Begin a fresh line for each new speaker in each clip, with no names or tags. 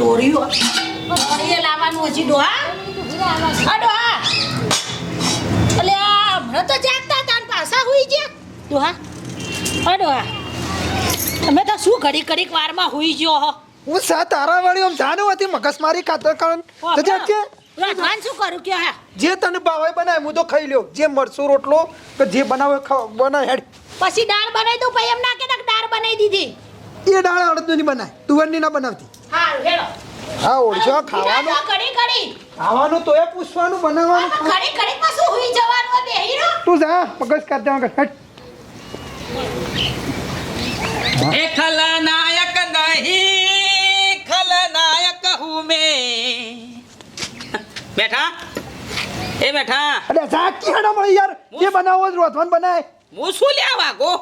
તોર્યું તોરીએ લાવવાનું હજી ડોહા ડોહા અલે હમણાં તો જાગતા તાન પાછા હુઈ ગયા ડોહા ડોહા તમે તો શું ઘડીક વારમાં હુઈ ગયો હો
હું સા તારા વાળી આમ જાણ્યું હતી મગજમારી ખાતર કારણ તો જે કે
રાજવાન શું કરું કે હા
જે તને ભાવે બનાય હું તો ખાઈ લ્યો જે મરસું રોટલો કે જે બનાવે બનાય હેડ
પછી દાળ બનાવી દઉં પછી એમ ના કે દાળ બનાવી દીધી
એ દાળ અડદની બનાય તુવરની ના બનાવતી
હા હેડો
હા ઓળશો ખાવાનું
ઘડી
ખાવાનું તોય પૂછવાનું બનાવવાનું
ઘડી પાછું હુઈ જવાનું બેહી રહો
તું જા મગજ કાઢ દે હેડ
ए खलनायक नहीं खलनायक हूँ मैं बैठा ए बैठा
અરે જા કી હેડો મળી યાર જે બનાવો જ રોધવાન બનાય
હું શું લેવા વાગો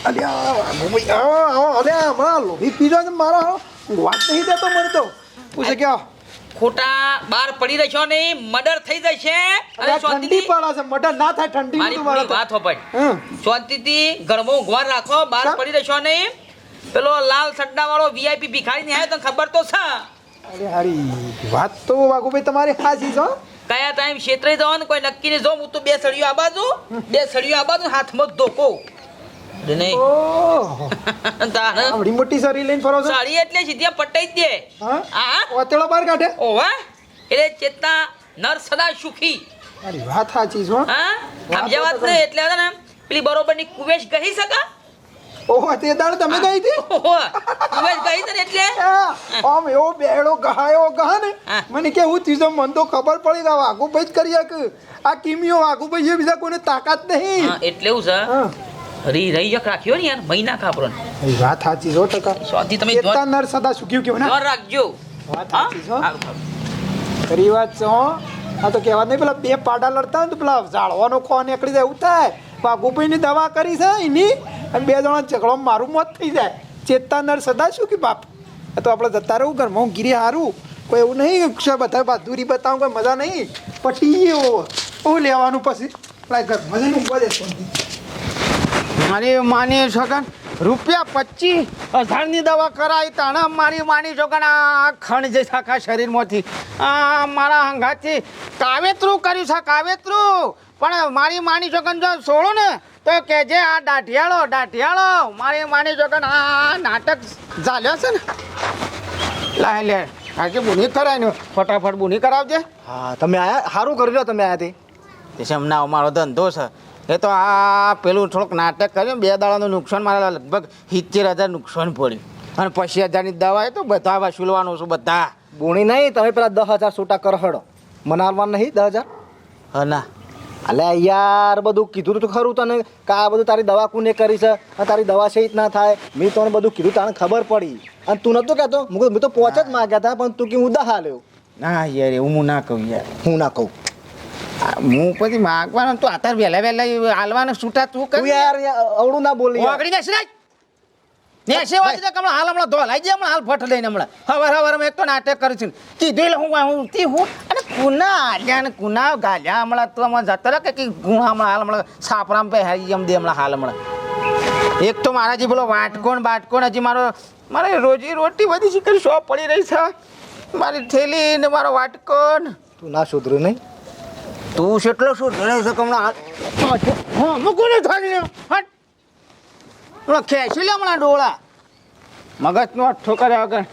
અલ્યા મમ્મી અરે હમણાં લોહી પીજો ને મારા વાત નહીં દેતો મને તો પૂછે કે
ખોટા બાર પડી રહ્યો નહીં મર્ડર થઈ જશે અને
ઠંડી પડે છે મટર ના થાય ઠંડી
મારી
તું
પૂરી
મારા
વાત હોપડ શાંતિથી ઘરમાં ઊંઘવા રાખો બાર પડી રહ્યો નહીં પેલો લાલ સડ્ડા વાળો વીઆઈપી ભિખારી ને આવ્યો તને ખબર તો છે
અરે હારી વાત તો વાઘુભાઈ તમારી હાજી છો
કયા ટાઈમ ક્ષેત્રે જવાનું કોઈ નક્કી નહીં જો હું તો બે સળીઓ આ બાજુ બે સળીઓ આ બાજુ હાથમાં જ ધોકો નહીં
ઓહ આવડી મોટી સરી લઈને ફરો છો
સાડી એટલે સીધી પટાઈ જ દે
હા ઓતેડો બાર કાઢે
ઓવા એટલે ચેતના નર સદા સુખી
અરે વાત સાચી છો
હા સમજ્યા વાત ને એટલે હતા ને પેલી બરોબરની કુવેશ કહી શકા
ઓહ તે દાડ તમે ગઈ હતી
કુવેશ કહી છે ને એટલે
આમ એવો બેડો ગહાયો ગહા ને મને કે હું તીજો મન તો ખબર પડી કે વાઘુભાઈ જ કરી કે આ કિમિયો વાઘુભાઈ છે બીજા કોઈને તાકાત નહીં
એટલે એવું છે રહી જક રાખ્યો ને યાર મહિના ખાપરો
એ વાત સાચી છો ટકા
સ્વાતિ તમે
ચેતતા નર સદા સુખ્યું કેવું
જોર રાખજો
વાત સાચી છો ખરી વાત છે હો આ તો કહેવાત નહીં પેલા બે પાડા લડતા ને તો પેલા ઝાડવાનો ખો નીકળી જાય એવું થાય વાઘુભાઈની દવા કરી છે એની અને બે જણા ઝઘડો મારું મોત થઈ જાય ચેતતા નર સદા શું કે બાપ આ તો આપણે જતા રહું ઘરમાં હું ગીરી હારું કોઈ એવું નહીં કે બધા બહાદુરી બતાવું કોઈ મજા નહીં પછી એવું લેવાનું પછી પેલા ઘરમાં જઈને ઊંઘવા દેશો
મારી માની છોકન ₹25,000ની દવા કરાવી તાણે મારી માની છોકન આ ખણ જઈ આખા શરીરમાંથી આ મારા હંગાથી કાવેતરું કર્યું છે કાવેતરું પણ મારી માની છોકન જો છોડો ને તો કહેજે આ દાઢિયાળો મારી માની છોકન આ નાટક ચાલ્યો છે ને લાય લે આજે બુની કરાય ને ફટાફટ બુની કરાવજે
હા તમે આયા સારું કર્યું લો તમે આયા તે
તે હમણાં અમારો ધંધો છે એ તો આ પેલું થોડુંક નાટક કર્યું 2 દાડાનું નુકસાન મારા લગભગ 70,000 નુકસાન પડ્યું અને 25,000ની દવા એ તો બધા વસૂલવાનું છું બધા
બોણી નહીં તમે પેલા 10,000 છૂટા કરો હડો મને હાલવાનું નહીં 10,000
હા ના
અલે યાર બધું કીધું તો ખરું તને કે આ બધું તારી દવા કોને કરી છે અને તારી દવા સહિત ના થાય મેં તને બધું કીધું તને ખબર પડી અને તું નતો કહેતો મેં તો પહોંચ જ માગ્યા હતા પણ તું કે હું દા હાલ્યો
ના યાર એવું હું ના કહું યાર
હું ના કહું
હું પછી માગવાનું તો અત્યારે વહેલા હાલવાનું છૂટા તું
તું યાર અવળું ના બોલી યાર.
ઓગળી જશે ને એસે વાત છે હમણાં હાલ હમણાં ધોલાઈ જાય હમણાં હાલ ફટ લઈને હમણાં હવાર એક તો નાટક કરું છું કીધું એટલે હું અને કુના આલ્યા ને કુના ગાલ્યા હમણાં તું હમણાં જતો રહે કે ગુણ હમણાં સાપરામ પે હારી એમ દે હમણાં હાલ હમણાં એક તો મારા જે પેલો બાટકોણ હજી મારે રોજી રોટી બધી શીખર શોપ પડી રહી છે મારી થેલી ને મારો વાટકોણ
તું ના સુધર્યું નહીં
તું કેટલો શું ધરે છે હમણાં હા મૂકું ને થાળી હટ હમણાં ખેંચી લે હમણાં ડોળા મગજનો અઠ્ઠો કર્યા વગર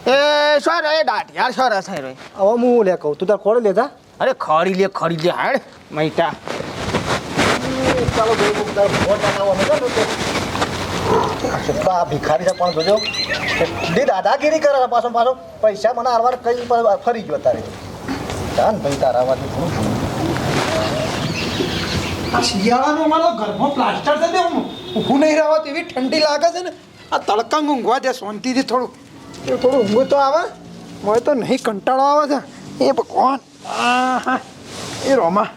એ સર એ દાઢિયાર સર હશે રે
હવે હું લે કહું તું તાર ખોડી લેતા
અરે ખડી લે હાડ મૈટા
ચાલો ભાઈ હું તાર ફોન બનાવવાનો ભિખારી છે પણ જોજો કેટલી દાદાગીરી કરે પાછો પૈસા મને હારવાર કઈ ફરી ગયો તારે જાન ભાઈ તારામાંથી થોડું
આ શિયાળાનો મારો ઘરમાં પ્લાસ્ટર છે ને ઊભું નહીં રહેવા એવી ઠંડી લાગે છે ને આ તડકામાં ઊંઘવા દે શાંતિથી થોડું ઊંઘું તો આવે મને તો નહીં કંટાળો આવે છે એ ભગવાન હા એ રોમા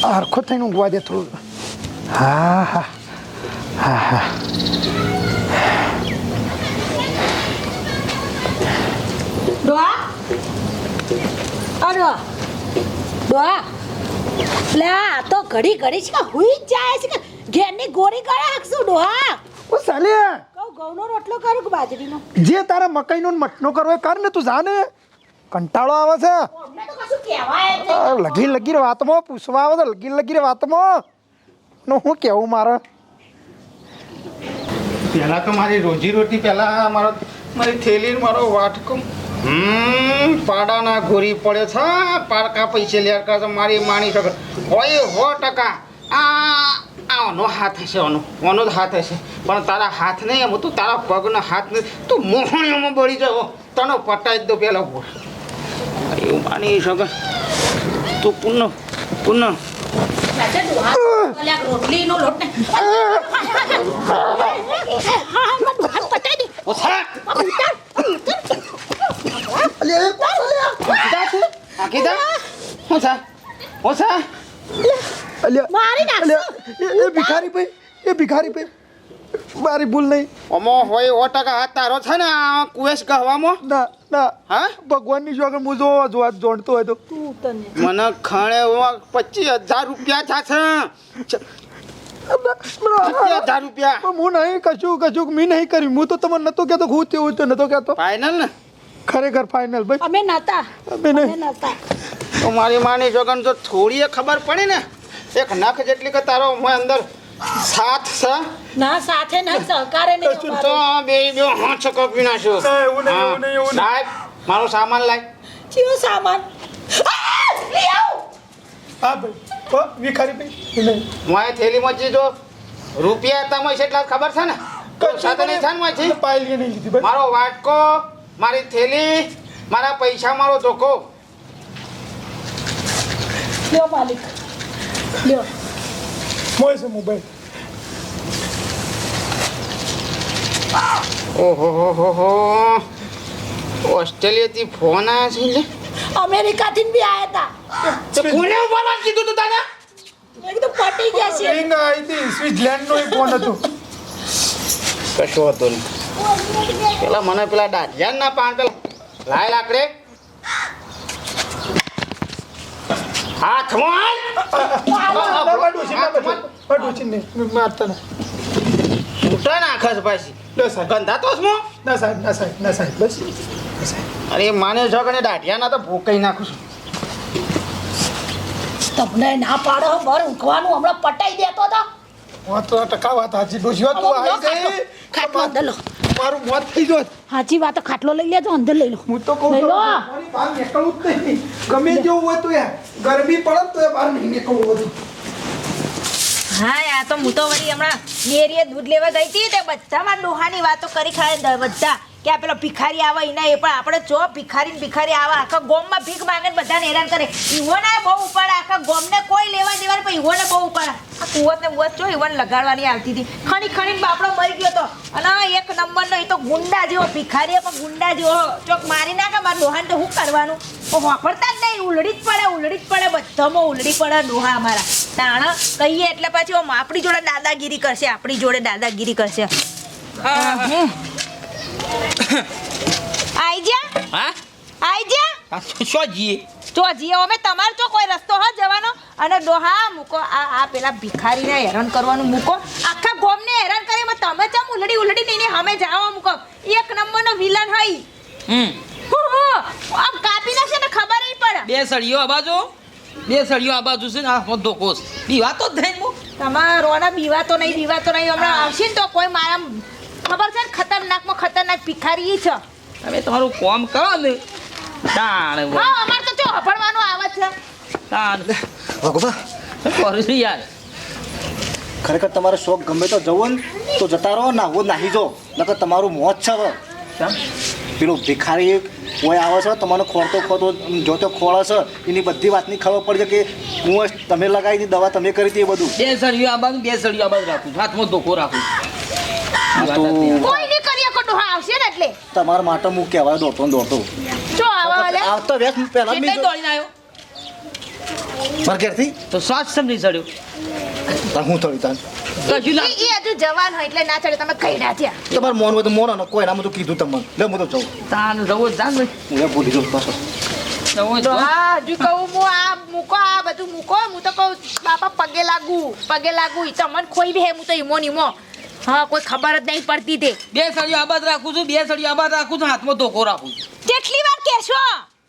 આ હરખો થઈને ઊંઘવા દે થોડું હા
ડોહા ડોહા લે આ તો ઘડી છે હુઈ જ જાય છે કે ઘેરની ગોળી કરે હાકશું ડોહા
ઓ સાલિયા
કહું ઘઉંનો રોટલો કરું કે બાજરીનો
જે તારા મકાઈનો ને મઠનો કરવો એ કર ને તું જા ને કંટાળો આવે છે
અમને તો કશું કહેવાય જ નહીં.
આ લગી વાતમાં પૂછવા આવે છે લગી વાતમાં નો હું કેવું મારે
પહેલાં તો મારી રોજીરોટી પહેલાં મારી થેલી મારો વાટકો પાડાના ઘોરી પડે છે પાડકા પૈસે લેર કરે છે મારી માણી શકે હોય 100% આનો હાથ હશે ઓનો જ હાથ હશે પણ તારા હાથ નહીં એમ તું તારા પગનો હાથ નહીં તું મોહણીઓમાં બળી જાવ તને પટાઈ જ દો પેલા એવું માની શકે તું પુનઃ
ચાચા, ડોહા, અલ્યા રોટલીનો લોટ ને હા, મને પતાઈ દે.
ઓછા
મારી નાખશો.
એ ભિખારી ભાઈ મારી ભૂલ નહીં
અમો હોય 100% હાથ તારો છે ને આ કુવેશ કહેવામાં
ના
હા
ભગવાનની જો હું જોડતો હોય તો
તું તને
મને ખણે 25,000 રૂપિયા થશે 25,000 રૂપિયા
પણ હું નહીં કશું મેં નહીં કર્યું હું તો તમને નતો કહેતો હું તેવું તો નતો કહેતો
ફાઇનલ ને
ખરેખર ફાઇનલ ભાઈ
અમે નતા
અમે નહીં
નતા
તો મારી માની જોગન જો થોડી ખબર પડી ને એક નખ જેટલી કે તારો મોય અંદર સાથ છે
ના સાથે ના સહકારે નહીં
તો
અમારો.
બે હાથ કપી નાખ્યો
એવું નહીં.
લાય મારો સામાન લાય
ચિયો સામાન લઈ આવ.
હા ભાઈ ભિખારી ભાઈ નહીં
મોય થેલીમાં જે જો રૂપિયા હતા મોય એટલા ખબર છે ને સાથે નહીં થાય ને મોયથી
પાયલી નહીં લીધી ભાઈ
મારો વાટકો મારી થેલી મારા પૈસા મારો ધોકો
લ્યો માલિક લ્યો.
મોય છે મોબાઈલ
ઓહો ઓસ્ટ્રેલિયાથી ફોન આવ્યા છે લે
અમેરિકાથી બી આયા હતા.
તો કોને બોલવા કીધું તું તને
એકદમ પટી ગયા છે.
રિંગ આવી હતી સ્વિટ્ઝરલેન્ડનો એક ફોન હતો
કશો હતો નહીં પેલા મને પેલા દાઢિયા ના પાન પેલા લાય લાકડે હાથમાં
મારતા ના
મોટા નાખસ પાછી ગંધા તો
ના સાહેબ બસ
અરે માને છો કે દાઢિયા ના તો ભૂકાઈ નાખું છું
તમને ના પાડો બર ઊંઘવાનું હમણાં પટાઈ દેતો હતો.
વાત તો ટકા વાત હાજી ડોશી વાત તું આવી ગઈ
ખાટલો અંદર લો.
મારું મોત થઈ ગયો
હાચી વાત તો ખાટલો લઈ લેજો અંદર લઈ લો.
હું તો કહું
લઈ
છું
લો.
મારી બહાર નીકળવું જ નહીં ગમે જેવું હોય તો યાર ગરમી પડે તો બહાર નહીં નીકળવું બધું
હા યાર તો હું તો વળી હમણાં ડેરીએ દૂધ લેવા ગઈ હતી તે બધામાં ડોહાની વાતો કરી ખાય બધા કે આ પેલો ભિખારી આવે એના એ પણ આપણે જો ભિખારી આવે આખા ગોમમાં ભીખ માંગે ને બધાને હેરાન કરે ઈવોને બહુ ઉપાડે આખા ગોમને કોઈ લેવા દેવાનું પણ ઈવોને બહુ ઉપાડે આ કુવત ને બુવત જો ઈવોને લગાડવાની આવતી હતી ખણી બાપડો મરી ગયો તો અને એક નંબરનો એ તો ગુંડા જેવો ભિખારી પણ ગુંડા જેવો ચોક મારી નાખે મારા ડોહાને તો શું કરવાનું વાપરતા જ નહીં ઉલડી જ પડે બધામાં ઉલડી પડે ડોહા અમારા તાણ કહીએ એટલે પાછી આપણી જોડે દાદાગીરી કરશે આઈ જા
શું જીએ
જો જીઓ અમે તમાર તો કોઈ રસ્તો હ જવાનો અને ડોહા મૂકો આ પેલા ભિખારીને હેરાન કરવાનું મૂકો આખા ગોમને હેરાન કરે એમાં તમે ચમ ઉલડી નહીં અમે જાવા મૂકો એક નંબરનો વિલન હઈ આમ કાપી નાખશે ને ખબર નહીં પડે
બે સળીઓ આ બાજુ છે ને આ મોટો કોસ બીવા તો જ થઈ હું
તમારોના બીવાતો નહીં હમણાં આવશે ને તો કોઈ મારા ખબર છે ને ખતરનાક ભિખારી છે
તમે તમારું કોમ કરો ને તાણ
હા અમાર તો જો હફળવાનું આવે છે
તાણ
ભગવા
કરું છું યાર
ખરેખર તમારો શોખ ગમે તો જવો ને તો જતા રહો ના હું નાહી જો નકર તમારું મોત છે હવે પેલું ભિખારી કોઈ આવે છે તમને ખોતો જોતો ખોળે છે એની બધી વાતની ખબર પડી છે કે હું તમે લગાવી હતી દવા તમે કરી હતી એ બધું
બે સળીઓ આ બાજુ રાખું હાથમાં ધોકો રાખું
કોઈ નહીં કરી શકો ડોહા આવશે ને એટલે
તમારા માટે હું કહેવાય દોડતો
જો આવા વાલે
આવતો વેસ પહેલા
કેટલે દોડીને આવ્યો
મારા ઘેરથી
તો શ્વાસ સમજી ચડ્યો
હું થોડી તાન
કશું ના
એ હજુ જવાન હોય એટલે ના ચડે તમે કઈડા છે
તમારે મોન હોય તો મોનો ને કોઈ નામ તો કીધું તમને લે હું તો જાઉં
તાણ રવો જાન ભાઈ
હું ભૂલી જાઉં પાછો
રવો
તો હા હજુ કહું હું આ બધું મૂકો હું તો કહું બાપા પગે લાગુ ઈ તમને ખોઈ બે હું તો ઈમો હા કોઈ ખબર જ નહીં પડતી તે
બે સળીઓ આબાદ રાખું છું, બે સળીઓ આબાદ રાખું છું, હાથમાં ધોકો રાખું છું.
કેટલી વાર કહેશો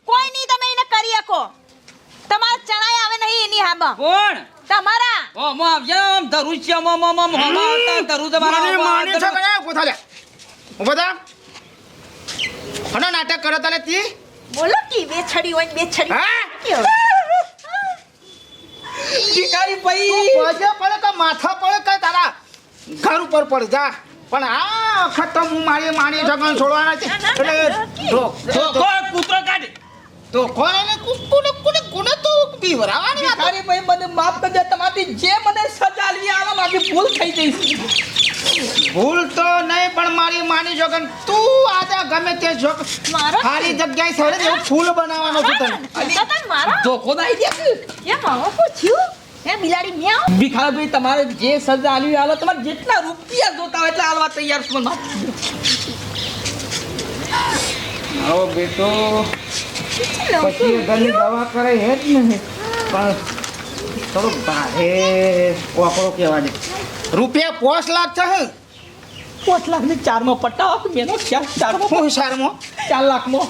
કોઈ નહીં તમે એને કરી શકો તમારા ચણાય આવે નહીં એની હામાં
કોણ
તમારા
ઓ મો આવજે આમ ધરું છે મમ મમ હોવા આવતા ધરું તમારા
માની છે કને કોથા લે ઉભા થા હનો નાટક કરો તને તી
બોલો કે બે છડી હોય ને બે છડી
હા
ભિખારી ભાઈ
પગે પડે કે માથા પડે કે તારા ઘર ઉપર પડ જા પણ આ ખતમ હું મારી માની જગન છોડવાના છે એટલે
ધોકો કૂતરો કાઢ.
તો કોને કોને તો બીવરાવાની વાત
ભિખારી ભાઈ મને માફ કરજો, તમારી જે મને સજા આલવી આલા મારી ભૂલ થઈ ગઈ છે.
ભૂલ તો નહીં પણ મારી માની જગન તું આજે ગમે તે જો
મારો
સારી જગ્યાએ સરે એવું ફૂલ બનાવવાનો છું તને
તને મારો
ધોકો ના આઈ દે.
એ માવો પૂછ્યું હે બિલાડી મ્યાઉ
ભિખારી ભાઈ તમારે જે સજા આલવી આલો, તમારે જેટલા રૂપિયા જોતા હોય એટલા આલવા તૈયાર છું. મને
આવો બેટો પછી ઘરની દવા કરે હે જ ને પણ થોડો ભારે કોકડો કહેવા દે રૂપિયા 5 લાખ છે હે
5 લાખ ને 4 માં પટાવો મેનો 4 માં
હું શારમાં
4 લાખ માં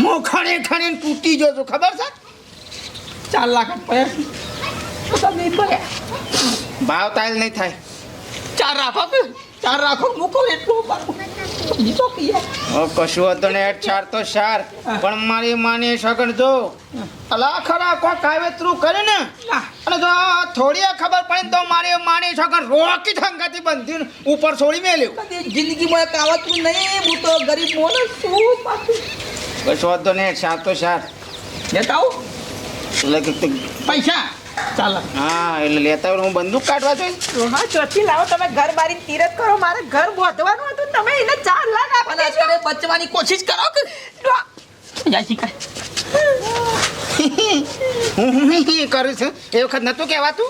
હું ખણે ખણે તૂટી ગયો છું ખબર છે
4 લાખ પડ્યા તમે પડ્યા
ભાવ તાલ નહીં થાય
4 રાખો કે 4 રાખો મૂકો એટલું બાપુ બીજો કીએ
કશું હતું ને ચાર તો ચાર પણ મારી માની સગન જો અલા ખરા કોઈ કાવેતરું કરે ને અને જો થોડી ખબર પડે તો મારી માની સગન રોકી થંગાથી બંધી ઉપર છોડી મેલ્યું
કદી જિંદગીમાં એક આવતું નહીં. હું તો ગરીબ માણસ છું પાછું.
કશું હતું ને ચાર તો ચાર
લેતા આવું
એટલે
પૈસા 4 લાખ.
હા એટલે લેતા આવું હું બંદૂક કાઢવા જોઈએ
હા ચોથી લાવો તમે ઘર બારી તીરથ કરો મારે ઘર બોધવાનું હતું તમે એને 4 લાખ આપી
અને
દેજો
અત્યારે બચવાની કોશિશ કરો કે જા શીખાય.
હું કરું છું એ વખત નતું કહેવાતું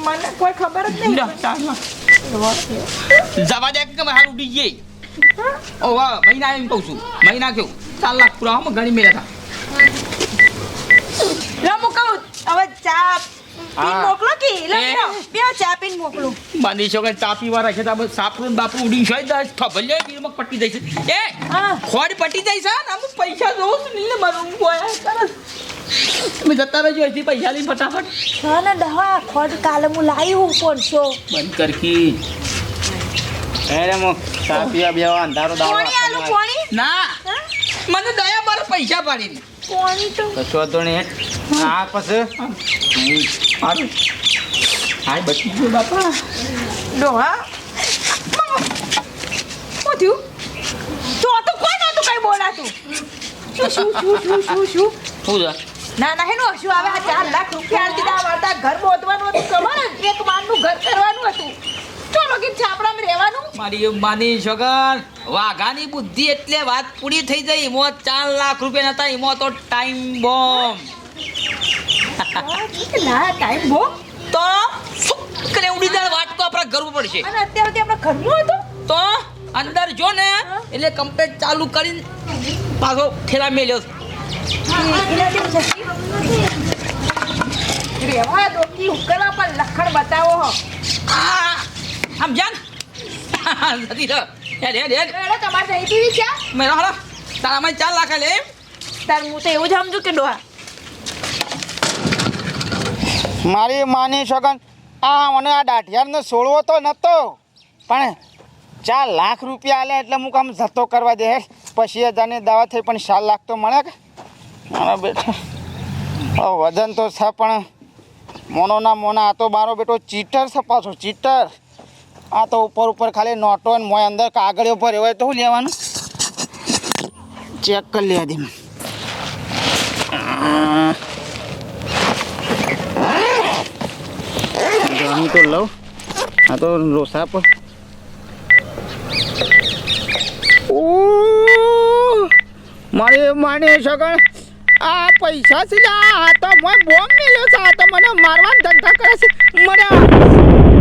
મને કોઈ ખબર જ નહીં
લ્યો, 4 લાખ જવા દે કે હાલ ઉડી જઈએ. ઓ વાહ મહિના એમ કહું છું મહિના કેવું 4 લાખ પૂરા હમ ઘણી મેળા
રમુ કહું હવે ચા પીન
હા.
મોકલો કે લે
એ.
લ્યો, બે ચા પીન મોકલું
માની છો કે ચા પીવા રાખે તો સાપરું બાપરું ઉડી છે દસ થભલ્યો પીરમાં પટી જાય છે. એ
હા
ખોડ પટી જાય છે ને અમુક પૈસા જોઉં છું ને મારું બોયા સરસ તમે જતા રહેજો અહીંથી પૈસા લઈને ફટાફટ
હા ને દવા ખોટ કાલે હું લાવી હું 500
બંધ કરકી
અરે મો ચા પીવા બેવા અંધારો
કોણી આલુ
દાવા
કોણી
ના
હા?
મને દયા મારા પૈસા પાડીને
કોણી તો
કશું હતું ને હા પછી
મારું હાય બચી ગયો બાપા
ડોહા શું થયું તો કોઈ નહોતું કઈ બોલાતું શું
શું છે
ના ના હેનો શું આવે આ 4 લાખ રૂપિયા આલી દીધા વાતા ઘર બોધવાનું હતું ખબર જ એક માનનું ઘર કરવાનું હતું ચલો કે છાપડામાં રહેવાનું
મારી માની છોકર વાઘાની બુદ્ધિ એટલે વાત પૂરી થઈ જાય એમાં 4 લાખ રૂપિયા નતા એમાં તો ટાઈમ બોમ્બ
ના ટાઈમ બો
તો ફુક્કને ઉડી જાય વાટકો આપણા ઘર ઉપર પડશે
અને અત્યાર સુધી આપણા ઘરનું હતું
તો અંદર જો ને એટલે કમ્પ્લેટ ચાલુ કરીને પાછો ઠેલા મેલ્યો
રેવા દોકી ઉકેલા પર લખણ બતાવો હો
આ આમ જાન જતી રહો હેડ હેડ હેડ
એડો તમારે નહીં પીવી ચા
મેરો હાલો તારામાં 4 લાખ લે
તાર હું તો એવું જ સમજુ કે ડોહા
મારી માની સગન આ મને આ દાઢિયારને છોડવો તો નતો પણ 4 લાખ રૂપિયા આલે એટલે હું કામ જતો કરવા દે પછી હજારની દવા થઈ પણ 4 લાખ તો મળે કે મારા બેટા વજન તો છે પણ મોનોના મોના આ તો મારો બેટો ચીટર છે પાછો ચીટર આ તો ઉપર ઉપર ખાલી નોટો ને મોય અંદર કાગળિયો ભર્યો હોય તો શું લેવાનું ચેક કરી લેવા દે હું તો લઉં આ તો લોસા પર મારી માની સગણ આ પૈસા છે આ તો મોય બોમ્બ મેલ્યો છે આ તો મને મારવાનો ધંધા કરે છે મર્યા